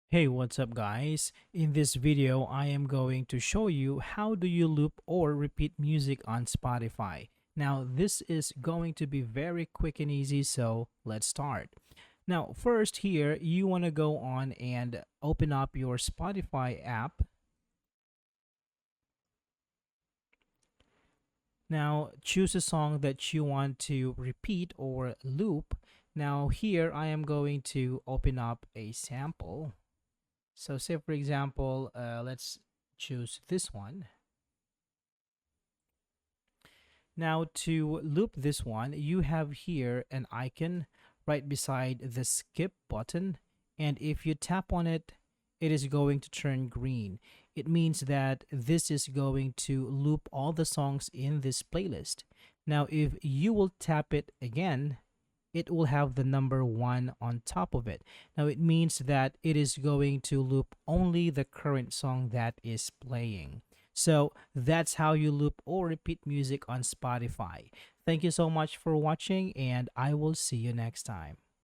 Hey, what's up guys? In this video, I am going to show you how do you loop or repeat music on Spotify. Now, this is going to be very quick and easy, so let's start. Now, first here, you want to go on and open up your Spotify app. Now, choose a song that you want to repeat or loop. Now, here I am going to open up a sample. So say for example, let's choose this one. Now to loop this one, you have here an icon right beside the skip button. And if you tap on it, it is going to turn green. It means that this is going to loop all the songs in this playlist. Now, if you will tap it again, it will have the number 1 on top of it. Now it means that it is going to loop only the current song that is playing. So that's how you loop or repeat music on Spotify. Thank you so much for watching, and I will see you next time.